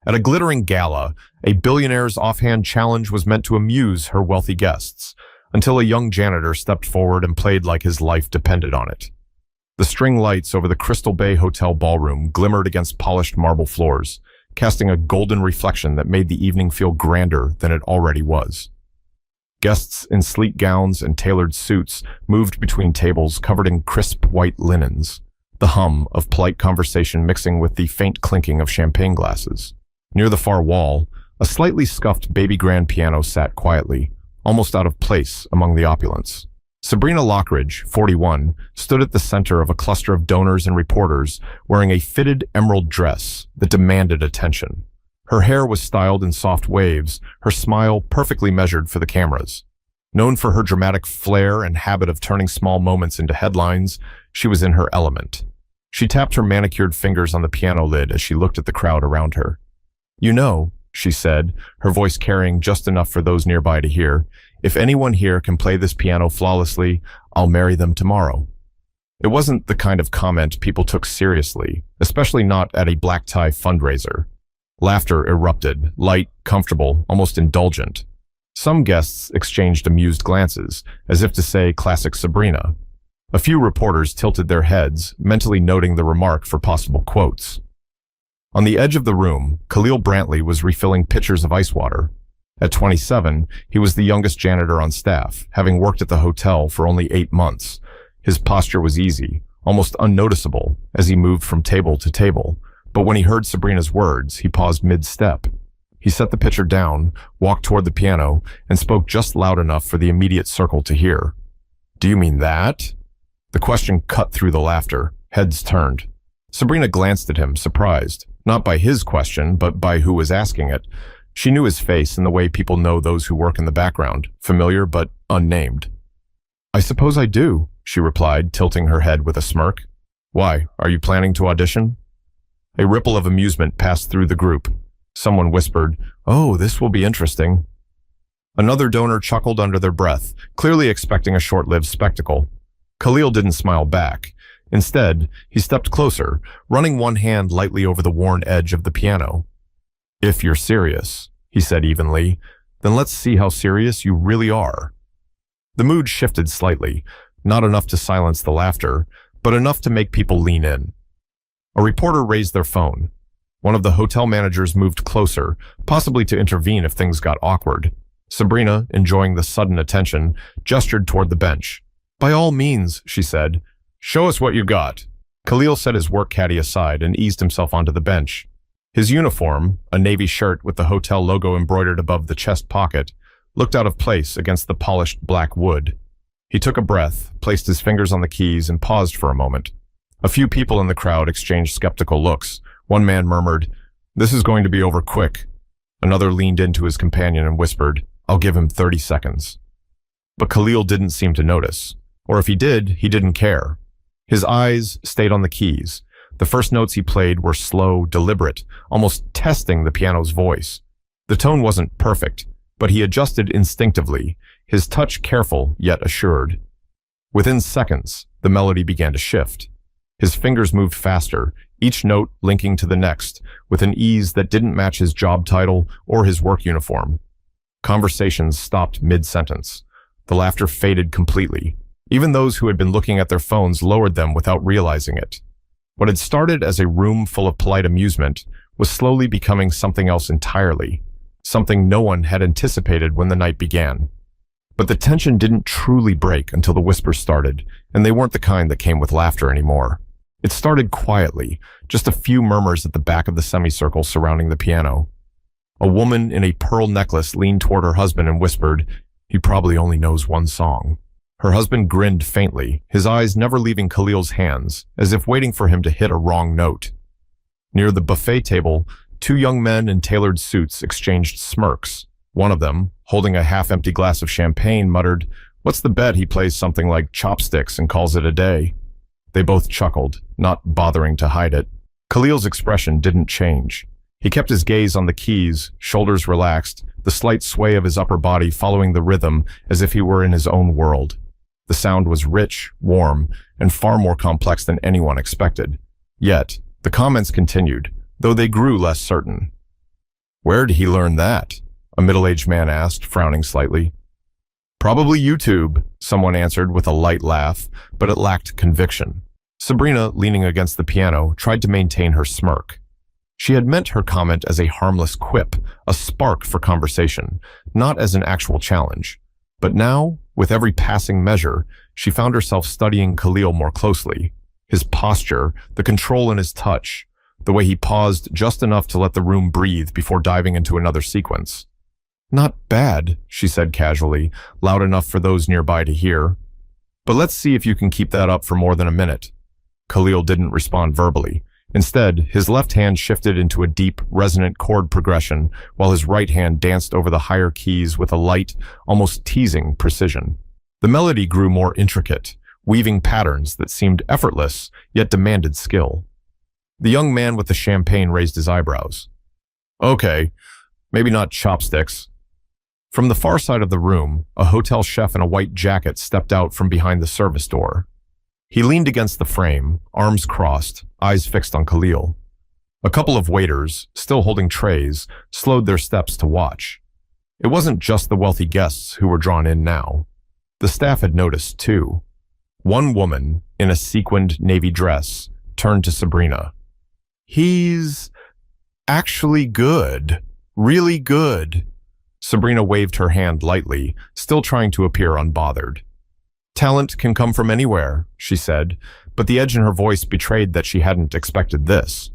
At a glittering gala, a billionaire's offhand challenge was meant to amuse her wealthy guests, until a young janitor stepped forward and played like his life depended on it. The string lights over the Crystal Bay Hotel ballroom glimmered against polished marble floors, casting a golden reflection that made the evening feel grander than it already was. Guests in sleek gowns and tailored suits moved between tables covered in crisp white linens, the hum of polite conversation mixing with the faint clinking of champagne glasses. Near the far wall, a slightly scuffed baby grand piano sat quietly, almost out of place among the opulence. Sabrina Lockridge, 41, stood at the center of a cluster of donors and reporters wearing a fitted emerald dress that demanded attention. Her hair was styled in soft waves, her smile perfectly measured for the cameras. Known for her dramatic flair and habit of turning small moments into headlines, she was in her element. She tapped her manicured fingers on the piano lid as she looked at the crowd around her. "You know," she said, her voice carrying just enough for those nearby to hear, "if anyone here can play this piano flawlessly, I'll marry them tomorrow." It wasn't the kind of comment people took seriously, especially not at a black tie fundraiser. Laughter erupted, light, comfortable, almost indulgent. Some guests exchanged amused glances, as if to say classic Sabrina. A few reporters tilted their heads, mentally noting the remark for possible quotes. On the edge of the room, Khalil Brantley was refilling pitchers of ice water. At 27, he was the youngest janitor on staff, having worked at the hotel for only 8 months. His posture was easy, almost unnoticeable, as he moved from table to table. But when he heard Sabrina's words, he paused mid-step. He set the pitcher down, walked toward the piano, and spoke just loud enough for the immediate circle to hear. "Do you mean that?" The question cut through the laughter. Heads turned. Sabrina glanced at him, surprised, not by his question, but by who was asking it. She knew his face in the way people know those who work in the background, familiar but unnamed. "I suppose I do," she replied, tilting her head with a smirk. "Why, are you planning to audition?" A ripple of amusement passed through the group. Someone whispered, "Oh, this will be interesting." Another donor chuckled under their breath, clearly expecting a short-lived spectacle. Khalil didn't smile back. Instead, he stepped closer, running one hand lightly over the worn edge of the piano. "If you're serious," he said evenly, "then let's see how serious you really are." The mood shifted slightly, not enough to silence the laughter, but enough to make people lean in. A reporter raised their phone. One of the hotel managers moved closer, possibly to intervene if things got awkward. Sabrina, enjoying the sudden attention, gestured toward the bench. "By all means," she said, "show us what you got." Khalil set his work caddy aside and eased himself onto the bench. His uniform, a navy shirt with the hotel logo embroidered above the chest pocket, looked out of place against the polished black wood. He took a breath, placed his fingers on the keys, and paused for a moment. A few people in the crowd exchanged skeptical looks. One man murmured, "This is going to be over quick." Another leaned into his companion and whispered, "I'll give him 30 seconds. But Khalil didn't seem to notice. Or if he did, he didn't care. His eyes stayed on the keys. The first notes he played were slow, deliberate, almost testing the piano's voice. The tone wasn't perfect, but he adjusted instinctively, his touch careful yet assured. Within seconds, the melody began to shift. His fingers moved faster, each note linking to the next, with an ease that didn't match his job title or his work uniform. Conversations stopped mid-sentence. The laughter faded completely. Even those who had been looking at their phones lowered them without realizing it. What had started as a room full of polite amusement was slowly becoming something else entirely, something no one had anticipated when the night began. But the tension didn't truly break until the whispers started, and they weren't the kind that came with laughter anymore. It started quietly, just a few murmurs at the back of the semicircle surrounding the piano. A woman in a pearl necklace leaned toward her husband and whispered, "He probably only knows one song." Her husband grinned faintly, his eyes never leaving Khalil's hands, as if waiting for him to hit a wrong note. Near the buffet table, two young men in tailored suits exchanged smirks. One of them, holding a half-empty glass of champagne, muttered, "What's the bet he plays something like Chopsticks and calls it a day?" They both chuckled, not bothering to hide it. Khalil's expression didn't change. He kept his gaze on the keys, shoulders relaxed, the slight sway of his upper body following the rhythm as if he were in his own world. The sound was rich, warm, and far more complex than anyone expected. Yet, the comments continued, though they grew less certain. Where did he learn that? A middle-aged man asked, frowning slightly. Probably YouTube, someone answered with a light laugh, but it lacked conviction. Sabrina, leaning against the piano, tried to maintain her smirk. She had meant her comment as a harmless quip, a spark for conversation, not as an actual challenge. But now, with every passing measure, she found herself studying Khalil more closely. His posture, the control in his touch, the way he paused just enough to let the room breathe before diving into another sequence. Not bad, she said casually, loud enough for those nearby to hear. But let's see if you can keep that up for more than a minute. Khalil didn't respond verbally. Instead, his left hand shifted into a deep, resonant chord progression, while his right hand danced over the higher keys with a light, almost teasing precision. The melody grew more intricate, weaving patterns that seemed effortless, yet demanded skill. The young man with the champagne raised his eyebrows. Okay, maybe not chopsticks. From the far side of the room, a hotel chef in a white jacket stepped out from behind the service door. He leaned against the frame, arms crossed, eyes fixed on Khalil. A couple of waiters, still holding trays, slowed their steps to watch. It wasn't just the wealthy guests who were drawn in now. The staff had noticed, too. One woman, in a sequined navy dress, turned to Sabrina. He's actually good. Really good. Sabrina waved her hand lightly, still trying to appear unbothered. Talent can come from anywhere, she said, but the edge in her voice betrayed that she hadn't expected this.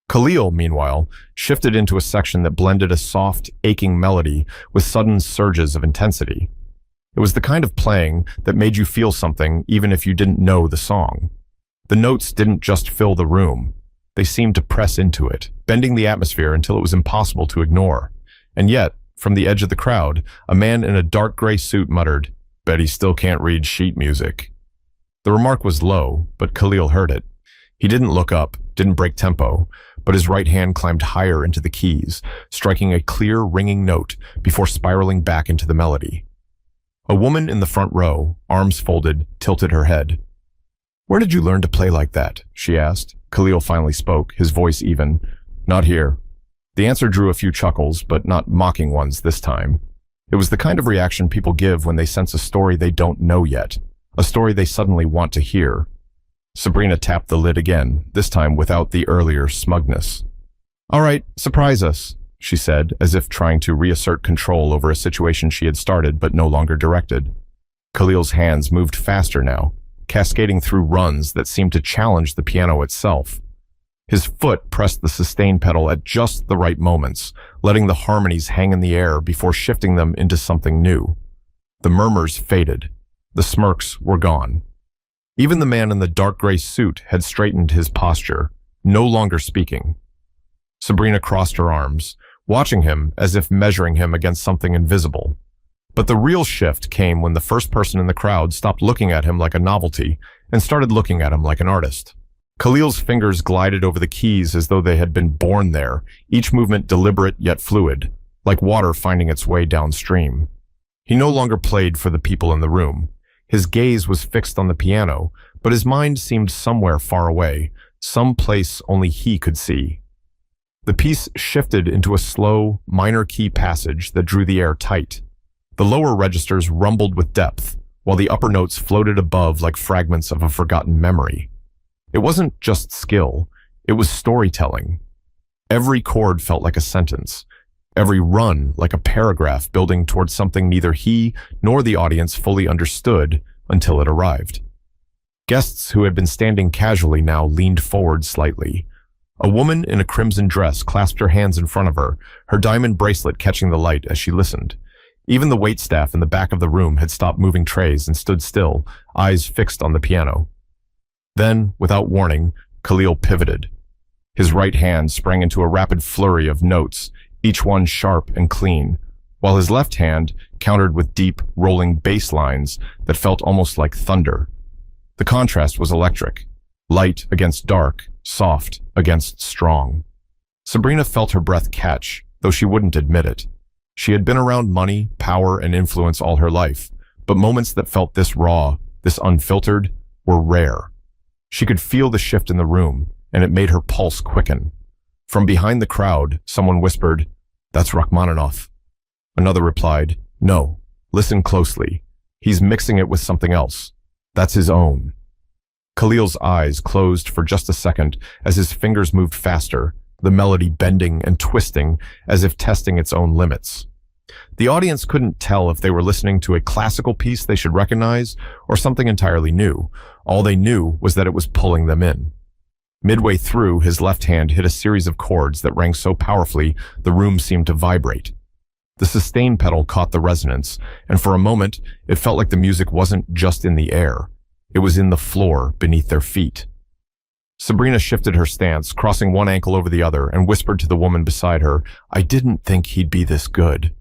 Khalil, meanwhile, shifted into a section that blended a soft, aching melody with sudden surges of intensity. It was the kind of playing that made you feel something even if you didn't know the song. The notes didn't just fill the room. They seemed to press into it, bending the atmosphere until it was impossible to ignore. And yet, from the edge of the crowd, a man in a dark gray suit muttered, "Bet he still can't read sheet music." The remark was low, but Khalil heard it. He didn't look up, didn't break tempo, but his right hand climbed higher into the keys, striking a clear, ringing note before spiraling back into the melody. A woman in the front row, arms folded, tilted her head. "Where did you learn to play like that?" she asked. Khalil finally spoke, his voice even. "Not here." The answer drew a few chuckles, but not mocking ones this time. It was the kind of reaction people give when they sense a story they don't know yet, a story they suddenly want to hear. Sabrina tapped the lid again, this time without the earlier smugness. "All right, surprise us," she said, as if trying to reassert control over a situation she had started but no longer directed. Khalil's hands moved faster now, cascading through runs that seemed to challenge the piano itself. His foot pressed the sustain pedal at just the right moments, letting the harmonies hang in the air before shifting them into something new. The murmurs faded. The smirks were gone. Even the man in the dark gray suit had straightened his posture, no longer speaking. Sabrina crossed her arms, watching him as if measuring him against something invisible. But the real shift came when the first person in the crowd stopped looking at him like a novelty and started looking at him like an artist. Khalil's fingers glided over the keys as though they had been born there, each movement deliberate yet fluid, like water finding its way downstream. He no longer played for the people in the room. His gaze was fixed on the piano, but his mind seemed somewhere far away, some place only he could see. The piece shifted into a slow, minor key passage that drew the air tight. The lower registers rumbled with depth, while the upper notes floated above like fragments of a forgotten memory. It wasn't just skill, it was storytelling. Every chord felt like a sentence, every run like a paragraph building towards something neither he nor the audience fully understood until it arrived. Guests who had been standing casually now leaned forward slightly. A woman in a crimson dress clasped her hands in front of her, her diamond bracelet catching the light as she listened. Even the waitstaff in the back of the room had stopped moving trays and stood still, eyes fixed on the piano. Then, without warning, Khalil pivoted. His right hand sprang into a rapid flurry of notes, each one sharp and clean, while his left hand countered with deep, rolling bass lines that felt almost like thunder. The contrast was electric, light against dark, soft against strong. Sabrina felt her breath catch, though she wouldn't admit it. She had been around money, power, and influence all her life, but moments that felt this raw, this unfiltered, were rare. She could feel the shift in the room, and it made her pulse quicken. From behind the crowd, someone whispered, That's Rachmaninoff. Another replied, no, listen closely. He's mixing it with something else. That's his own. Khalil's eyes closed for just a second as his fingers moved faster, the melody bending and twisting as if testing its own limits. The audience couldn't tell if they were listening to a classical piece they should recognize or something entirely new. All they knew was that it was pulling them in. Midway through, his left hand hit a series of chords that rang so powerfully the room seemed to vibrate. The sustain pedal caught the resonance, and for a moment, it felt like the music wasn't just in the air. It was in the floor beneath their feet. Sabrina shifted her stance, crossing one ankle over the other, and whispered to the woman beside her, I didn't think he'd be this good.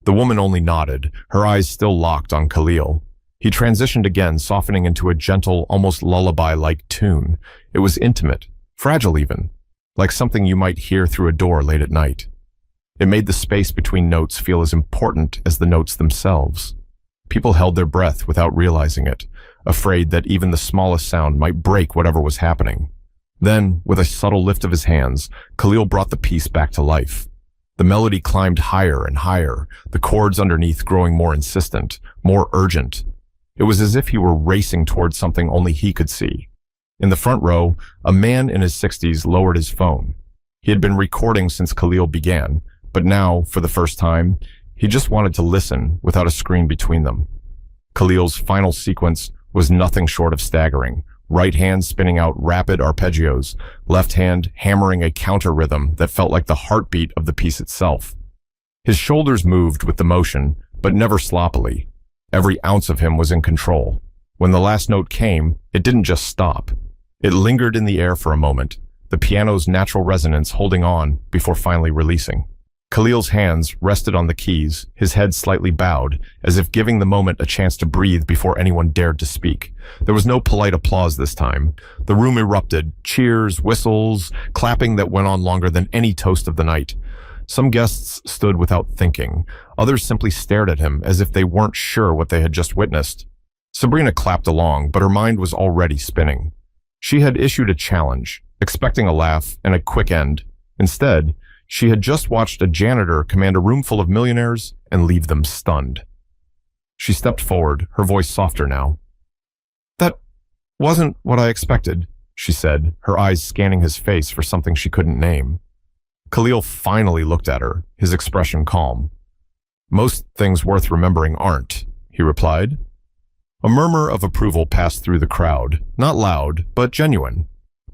The woman only nodded, her eyes still locked on Khalil. He transitioned again, softening into a gentle, almost lullaby-like tune. It was intimate, fragile even, like something you might hear through a door late at night. It made the space between notes feel as important as the notes themselves. People held their breath without realizing it, afraid that even the smallest sound might break whatever was happening. Then, with a subtle lift of his hands, Khalil brought the piece back to life. The melody climbed higher and higher, the chords underneath growing more insistent, more urgent. It was as if he were racing towards something only he could see. In the front row, a man in his 60s lowered his phone. He had been recording since Khalil began, but now, for the first time, he just wanted to listen without a screen between them. Khalil's final sequence was nothing short of staggering, right hand spinning out rapid arpeggios, left hand hammering a counter rhythm that felt like the heartbeat of the piece itself. His shoulders moved with the motion, but never sloppily. Every ounce of him was in control. When the last note came, it didn't just stop. It lingered in the air for a moment, the piano's natural resonance holding on before finally releasing. Khalil's hands rested on the keys, his head slightly bowed, as if giving the moment a chance to breathe before anyone dared to speak. There was no polite applause this time. The room erupted, cheers, whistles, clapping that went on longer than any toast of the night. Some guests stood without thinking. Others simply stared at him as if they weren't sure what they had just witnessed. Sabrina clapped along, but her mind was already spinning. She had issued a challenge, expecting a laugh and a quick end. Instead, she had just watched a janitor command a room full of millionaires and leave them stunned. She stepped forward, her voice softer now. That wasn't what I expected, she said, her eyes scanning his face for something she couldn't name. Khalil finally looked at her, his expression calm. Most things worth remembering aren't, he replied. A murmur of approval passed through the crowd, not loud, but genuine.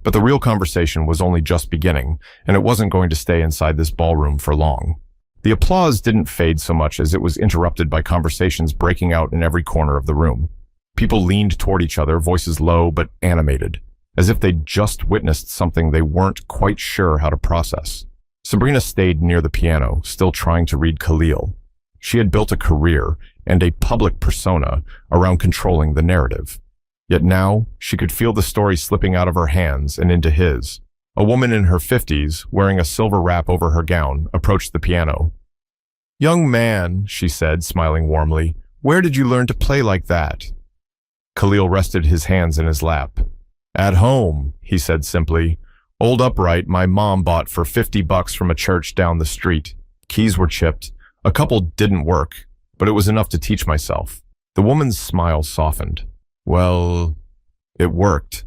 But the real conversation was only just beginning, and it wasn't going to stay inside this ballroom for long. The applause didn't fade so much as it was interrupted by conversations breaking out in every corner of the room. People leaned toward each other, voices low but animated, as if they'd just witnessed something they weren't quite sure how to process. Sabrina stayed near the piano, still trying to read Khalil. She had built a career and a public persona around controlling the narrative. Yet now, she could feel the story slipping out of her hands and into his. A woman in her 50s, wearing a silver wrap over her gown, approached the piano. "Young man," she said, smiling warmly, "where did you learn to play like that?" Khalil rested his hands in his lap. "At home," he said simply. "Old upright my mom bought for $50 from a church down the street. Keys were chipped. A couple didn't work, but it was enough to teach myself." The woman's smile softened. "Well, it worked."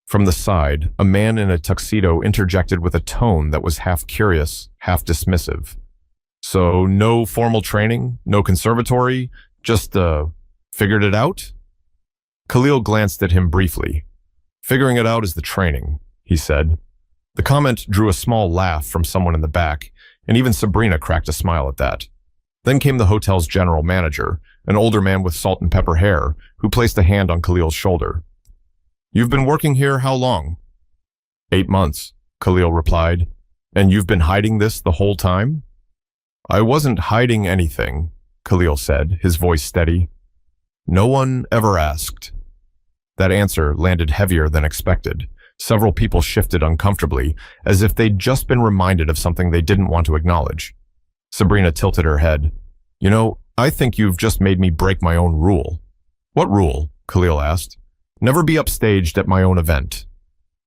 From the side, a man in a tuxedo interjected with a tone that was half curious, half dismissive. "So no formal training, no conservatory, just, figured it out?" Khalil glanced at him briefly. "Figuring it out is the training," he said. The comment drew a small laugh from someone in the back, and even Sabrina cracked a smile at that. Then came the hotel's general manager, an older man with salt and pepper hair, who placed a hand on Khalil's shoulder. "You've been working here how long?" 8 months, Khalil replied. "And you've been hiding this the whole time?" "I wasn't hiding anything," Khalil said, his voice steady. "No one ever asked." That answer landed heavier than expected. Several people shifted uncomfortably, as if they'd just been reminded of something they didn't want to acknowledge. Sabrina tilted her head. "You know, I think you've just made me break my own rule." "What rule?" Khalil asked. "Never be upstaged at my own event."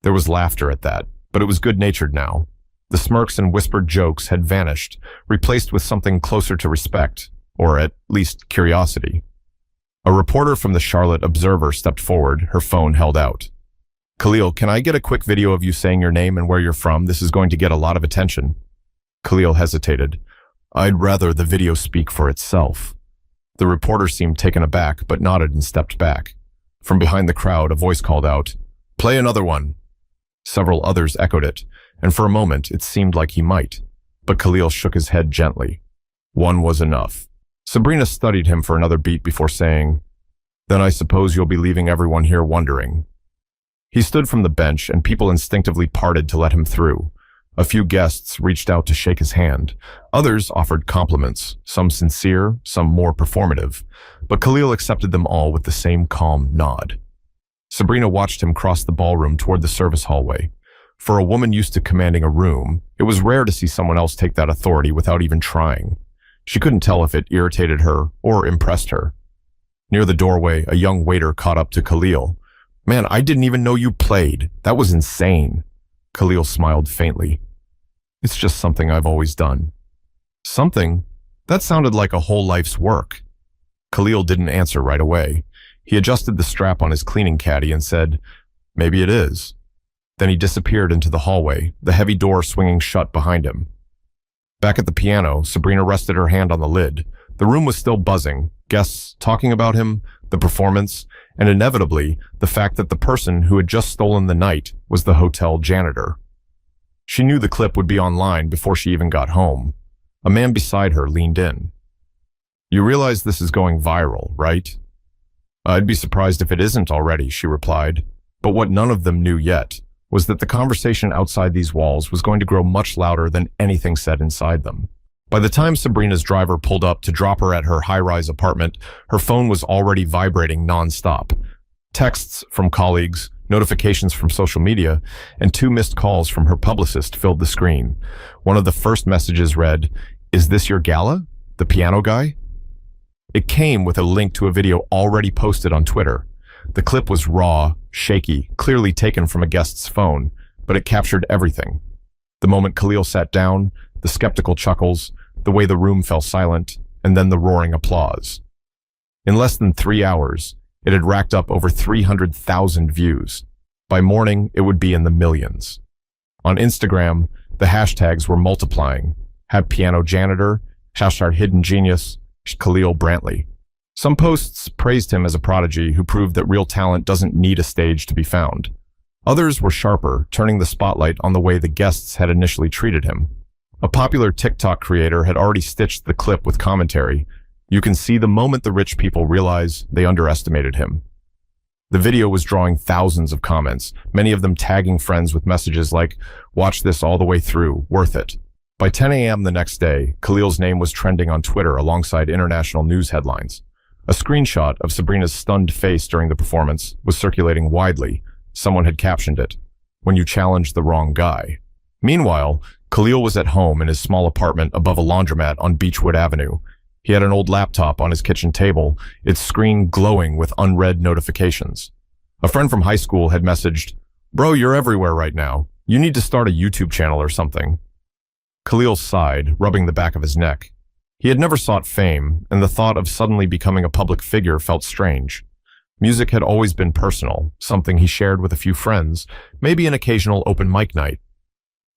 There was laughter at that, but it was good-natured now. The smirks and whispered jokes had vanished, replaced with something closer to respect, or at least curiosity. A reporter from the Charlotte Observer stepped forward, her phone held out. "Khalil, can I get a quick video of you saying your name and where you're from? This is going to get a lot of attention." Khalil hesitated. "I'd rather the video speak for itself." The reporter seemed taken aback, but nodded and stepped back. From behind the crowd, a voice called out, "Play another one." Several others echoed it, and for a moment it seemed like he might. But Khalil shook his head gently. One was enough. Sabrina studied him for another beat before saying, "Then I suppose you'll be leaving everyone here wondering." He stood from the bench, and people instinctively parted to let him through. A few guests reached out to shake his hand. Others offered compliments, some sincere, some more performative. But Khalil accepted them all with the same calm nod. Sabrina watched him cross the ballroom toward the service hallway. For a woman used to commanding a room, it was rare to see someone else take that authority without even trying. She couldn't tell if it irritated her or impressed her. Near the doorway, a young waiter caught up to Khalil. "Man, I didn't even know you played. That was insane." Khalil smiled faintly. "It's just something I've always done." "Something?" That sounded like a whole life's work. Khalil didn't answer right away. He adjusted the strap on his cleaning caddy and said, "Maybe it is." Then he disappeared into the hallway, the heavy door swinging shut behind him. Back at the piano, Sabrina rested her hand on the lid. The room was still buzzing, guests talking about him, the performance, and inevitably, the fact that the person who had just stolen the night was the hotel janitor. She knew the clip would be online before she even got home. A man beside her leaned in. "You realize this is going viral, right?" "I'd be surprised if it isn't already," she replied. But what none of them knew yet was that the conversation outside these walls was going to grow much louder than anything said inside them. By the time Sabrina's driver pulled up to drop her at her high-rise apartment, her phone was already vibrating non-stop. Texts from colleagues, notifications from social media, and 2 missed calls from her publicist filled the screen. One of the first messages read, "Is this your gala? The piano guy?" It came with a link to a video already posted on Twitter. The clip was raw, shaky, clearly taken from a guest's phone, but it captured everything. The moment Khalil sat down, the skeptical chuckles, the way the room fell silent, and then the roaring applause. In less than 3 hours, it had racked up over 300,000 views. By morning, it would be in the millions. On Instagram, the hashtags were multiplying. #PianoJanitor, #HiddenGenius, Khalil Brantley. Some posts praised him as a prodigy who proved that real talent doesn't need a stage to be found. Others were sharper, turning the spotlight on the way the guests had initially treated him. A popular TikTok creator had already stitched the clip with commentary. "You can see the moment the rich people realize they underestimated him." The video was drawing thousands of comments, many of them tagging friends with messages like, "Watch this all the way through, worth it." By 10 a.m. the next day, Khalil's name was trending on Twitter alongside international news headlines. A screenshot of Sabrina's stunned face during the performance was circulating widely. Someone had captioned it, "When you challenge the wrong guy." Meanwhile, Khalil was at home in his small apartment above a laundromat on Beechwood Avenue. He had an old laptop on his kitchen table, its screen glowing with unread notifications. A friend from high school had messaged, "Bro, you're everywhere right now. You need to start a YouTube channel or something." Khalil sighed, rubbing the back of his neck. He had never sought fame, and the thought of suddenly becoming a public figure felt strange. Music had always been personal, something he shared with a few friends, maybe an occasional open mic night.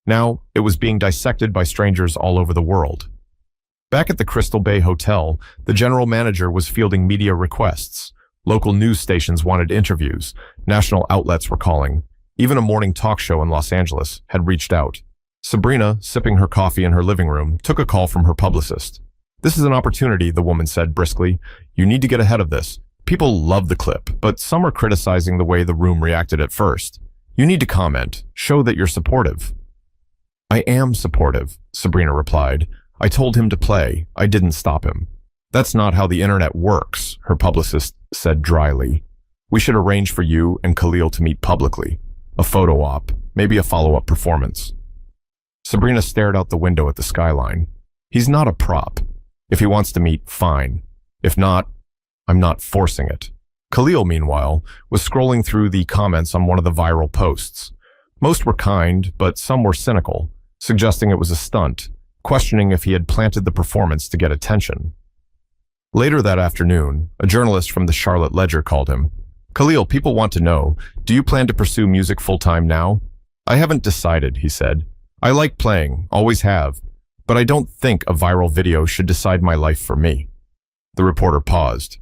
Now, it was being dissected by strangers all over the world. Back at the Crystal Bay Hotel, the general manager was fielding media requests. Local news stations wanted interviews, national outlets were calling. Even a morning talk show in Los Angeles had reached out. Sabrina, sipping her coffee in her living room, took a call from her publicist. "This is an opportunity," the woman said briskly. "You need to get ahead of this. People love the clip, but some are criticizing the way the room reacted at first. You need to comment, show that you're supportive." "I am supportive," Sabrina replied. "I told him to play. I didn't stop him." "That's not how the internet works," her publicist said dryly. "We should arrange for you and Khalil to meet publicly. A photo op, maybe a follow-up performance." Sabrina stared out the window at the skyline. "He's not a prop. If he wants to meet, fine. If not, I'm not forcing it." Khalil, meanwhile, was scrolling through the comments on one of the viral posts. Most were kind, but some were cynical. suggesting it was a stunt, questioning if he had planted the performance to get attention. Later that afternoon, a journalist from the Charlotte Ledger called him. "Khalil, people want to know, do you plan to pursue music full-time now?" "I haven't decided," he said. "I like playing, always have, but I don't think a viral video should decide my life for me." The reporter paused.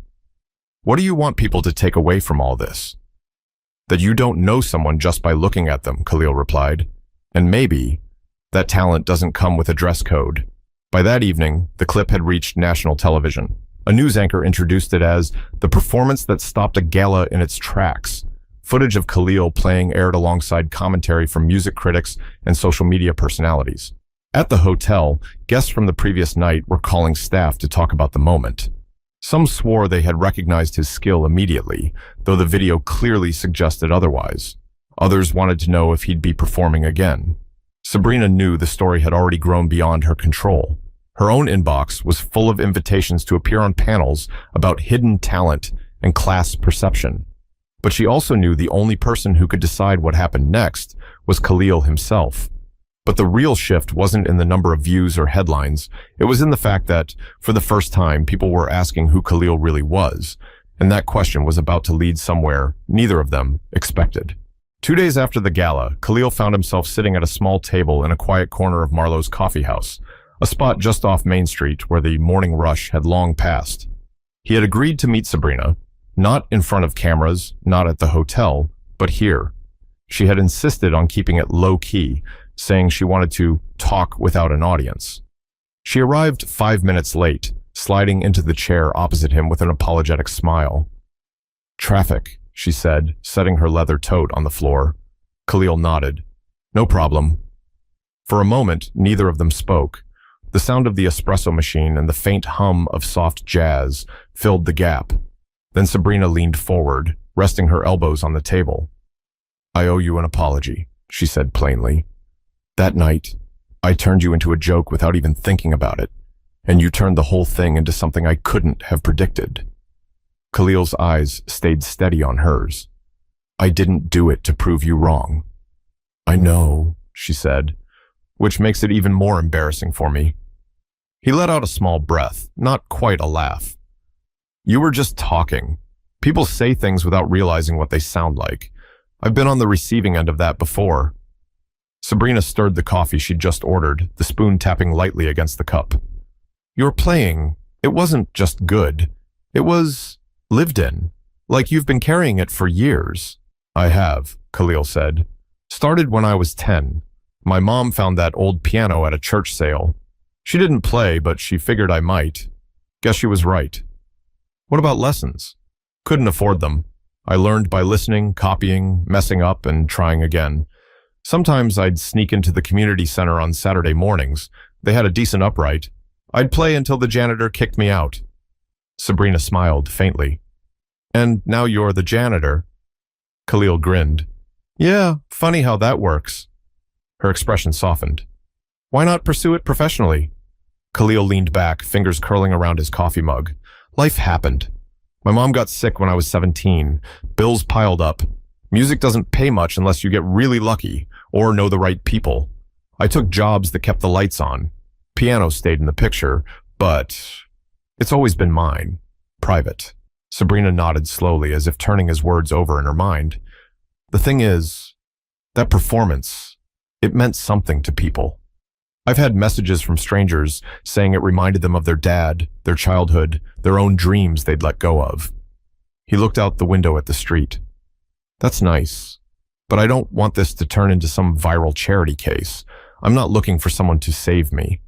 "What do you want people to take away from all this?" "That you don't know someone just by looking at them," Khalil replied. "And maybe that talent doesn't come with a dress code." By that evening, the clip had reached national television. A news anchor introduced it as the performance that stopped a gala in its tracks. Footage of Khalil playing aired alongside commentary from music critics and social media personalities. At the hotel, guests from the previous night were calling staff to talk about the moment. Some swore they had recognized his skill immediately, though the video clearly suggested otherwise. Others wanted to know if he'd be performing again. Sabrina knew the story had already grown beyond her control. Her own inbox was full of invitations to appear on panels about hidden talent and class perception. But she also knew the only person who could decide what happened next was Khalil himself. But the real shift wasn't in the number of views or headlines. It was in the fact that, for the first time, people were asking who Khalil really was, and that question was about to lead somewhere neither of them expected. 2 days after the gala, Khalil found himself sitting at a small table in a quiet corner of Marlowe's coffee house, a spot just off Main Street where the morning rush had long passed. He had agreed to meet Sabrina, not in front of cameras, not at the hotel, but here. She had insisted on keeping it low-key, saying she wanted to talk without an audience. She arrived 5 minutes late, sliding into the chair opposite him with an apologetic smile. "Traffic," she said, setting her leather tote on the floor. Khalil nodded. "No problem." For a moment, neither of them spoke. The sound of the espresso machine and the faint hum of soft jazz filled the gap. Then Sabrina leaned forward, resting her elbows on the table. "I owe you an apology," she said plainly. "That night, I turned you into a joke without even thinking about it, and you turned the whole thing into something I couldn't have predicted." Khalil's eyes stayed steady on hers. "I didn't do it to prove you wrong." "I know," she said, "which makes it even more embarrassing for me." He let out a small breath, not quite a laugh. "You were just talking. People say things without realizing what they sound like. I've been on the receiving end of that before." Sabrina stirred the coffee she'd just ordered, the spoon tapping lightly against the cup. "Your playing, it wasn't just good. It was lived in, like you've been carrying it for years." "I have," Khalil said. "Started when I was 10. My mom found that old piano at a church sale. She didn't play, but she figured I might. Guess she was right." "What about lessons?" "Couldn't afford them. I learned by listening, copying, messing up, and trying again. Sometimes I'd sneak into the community center on Saturday mornings. They had a decent upright. I'd play until the janitor kicked me out." Sabrina smiled faintly. "And now you're the janitor." Khalil grinned. "Yeah, funny how that works." Her expression softened. "Why not pursue it professionally?" Khalil leaned back, fingers curling around his coffee mug. "Life happened. My mom got sick when I was 17. Bills piled up. Music doesn't pay much unless you get really lucky or know the right people. I took jobs that kept the lights on. Piano stayed in the picture, but it's always been mine. Private." Sabrina nodded slowly, as if turning his words over in her mind. "The thing is, that performance, it meant something to people. I've had messages from strangers saying it reminded them of their dad, their childhood, their own dreams they'd let go of." He looked out the window at the street. "That's nice, but I don't want this to turn into some viral charity case. I'm not looking for someone to save me."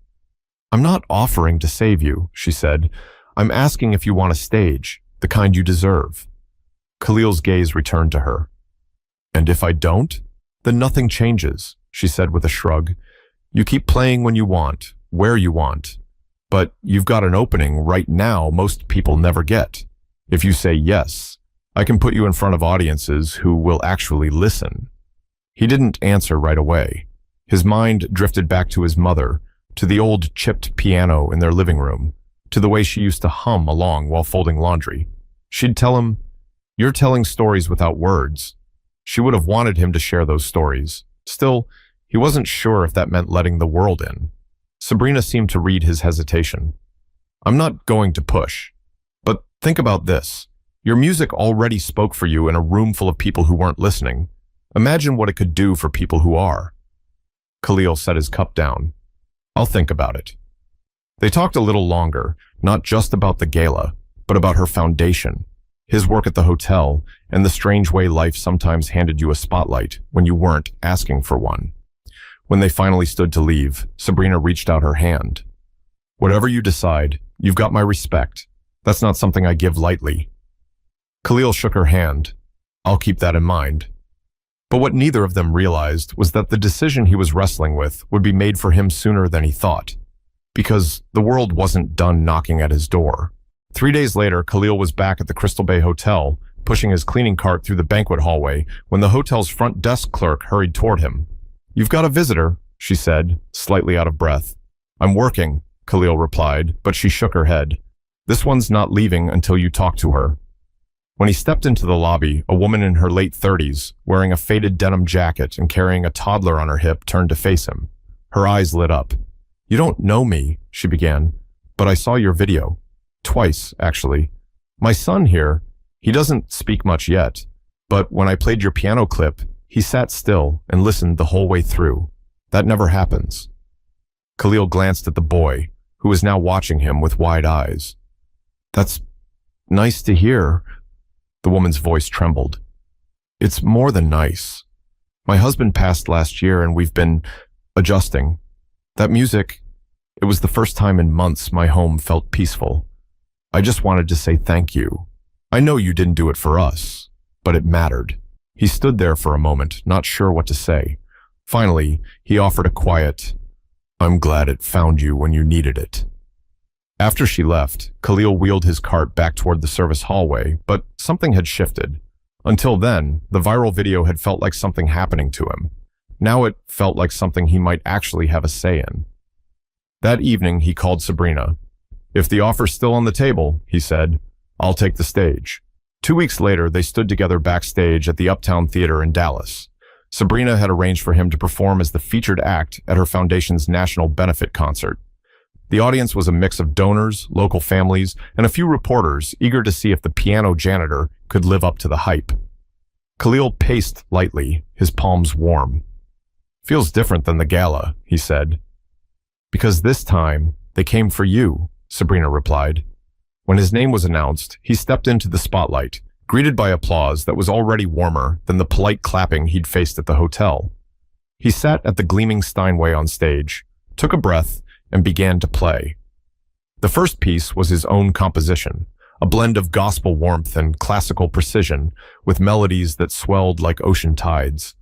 "I'm not offering to save you," she said. "I'm asking if you want a stage, the kind you deserve." Khalil's gaze returned to her. "And if I don't, then nothing changes," she said with a shrug. "You keep playing when you want, where you want, but you've got an opening right now most people never get. If you say yes, I can put you in front of audiences who will actually listen." He didn't answer right away. His mind drifted back to his mother, to the old chipped piano in their living room, to the way she used to hum along while folding laundry. She'd tell him, "You're telling stories without words." She would have wanted him to share those stories. Still, He wasn't sure if that meant letting the world in. Sabrina seemed to read his hesitation. I'm not going to push. But think about this. Your music already spoke for you in a room full of people who weren't listening. Imagine what it could do for people who are. Khalil set his cup down. I'll think about it. They talked a little longer, not just about the gala, but about her foundation, his work at the hotel, and the strange way life sometimes handed you a spotlight when you weren't asking for one. When they finally stood to leave, Sabrina reached out her hand. Whatever you decide, you've got my respect. That's not something I give lightly. Khalil shook her hand. I'll keep that in mind. But what neither of them realized was that the decision he was wrestling with would be made for him sooner than he thought. Because the world wasn't done knocking at his door. 3 days later, Khalil was back at the Crystal Bay Hotel, pushing his cleaning cart through the banquet hallway when the hotel's front desk clerk hurried toward him. You've got a visitor, she said, slightly out of breath. I'm working, Khalil replied, but she shook her head. This one's not leaving until you talk to her. When he stepped into the lobby, a woman in her late 30s, wearing a faded denim jacket and carrying a toddler on her hip, turned to face him. Her eyes lit up. You don't know me, she began, but I saw your video. Twice, actually. My son here, he doesn't speak much yet, but when I played your piano clip, he sat still and listened the whole way through. That never happens. Khalil glanced at the boy, who was now watching him with wide eyes. That's nice to hear. The woman's voice trembled. It's more than nice. My husband passed last year and we've been adjusting. That music, it was the first time in months my home felt peaceful. I just wanted to say thank you. I know you didn't do it for us, but it mattered. He stood there for a moment, not sure what to say. Finally, he offered a quiet, I'm glad it found you when you needed it. After she left, Khalil wheeled his cart back toward the service hallway, but something had shifted. Until then, the viral video had felt like something happening to him. Now it felt like something he might actually have a say in. That evening, he called Sabrina. If the offer's still on the table, he said, I'll take the stage. 2 weeks later, they stood together backstage at the Uptown Theater in Dallas. Sabrina had arranged for him to perform as the featured act at her foundation's national benefit concert. The audience was a mix of donors, local families, and a few reporters eager to see if the piano janitor could live up to the hype. Khalil paced lightly, his palms warm. Feels different than the gala, he said. Because this time, they came for you, Sabrina replied. When his name was announced, he stepped into the spotlight, greeted by applause that was already warmer than the polite clapping he'd faced at the hotel. He sat at the gleaming Steinway on stage, took a breath, and began to play. The first piece was his own composition, a blend of gospel warmth and classical precision, with melodies that swelled like ocean tides.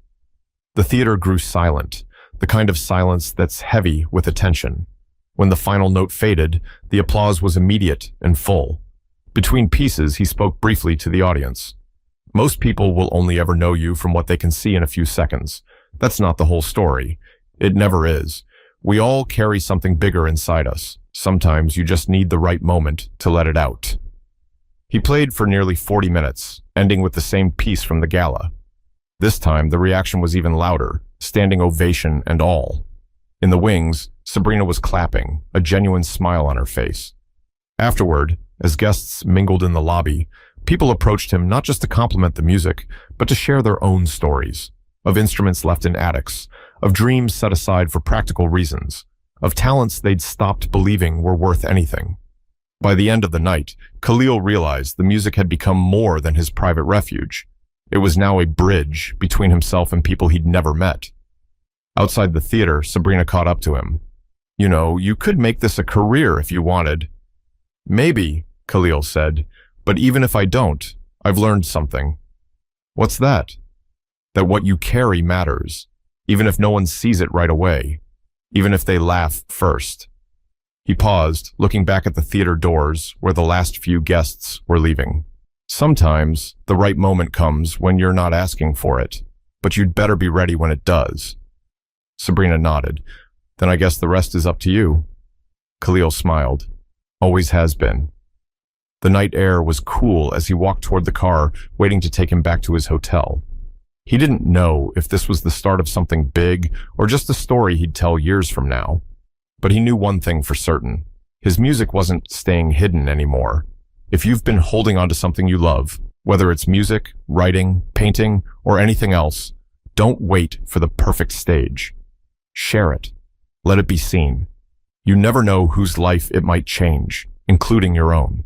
The theater grew silent, the kind of silence that's heavy with attention. When the final note faded, the applause was immediate and full. Between pieces, he spoke briefly to the audience. Most people will only ever know you from what they can see in a few seconds. That's not the whole story. It never is. We all carry something bigger inside us. Sometimes you just need the right moment to let it out. He played for nearly 40 minutes, ending with the same piece from the gala. This time, the reaction was even louder, standing ovation and all. In the wings, Sabrina was clapping, a genuine smile on her face. Afterward, as guests mingled in the lobby, people approached him not just to compliment the music, but to share their own stories, of instruments left in attics, of dreams set aside for practical reasons, of talents they'd stopped believing were worth anything. By the end of the night, Khalil realized the music had become more than his private refuge. It was now a bridge between himself and people he'd never met. Outside the theater, Sabrina caught up to him. You know, you could make this a career if you wanted. Maybe, Khalil said, but even if I don't, I've learned something. What's that? That what you carry matters, even if no one sees it right away, even if they laugh first. He paused, looking back at the theater doors where the last few guests were leaving. Sometimes the right moment comes when you're not asking for it, but you'd better be ready when it does. Sabrina nodded. Then I guess the rest is up to you. Khalil smiled. Always has been. The night air was cool as he walked toward the car, waiting to take him back to his hotel. He didn't know if this was the start of something big or just a story he'd tell years from now. But he knew one thing for certain. His music wasn't staying hidden anymore. If you've been holding on to something you love, whether it's music, writing, painting, or anything else, don't wait for the perfect stage. Share it. Let it be seen. You never know whose life it might change, including your own.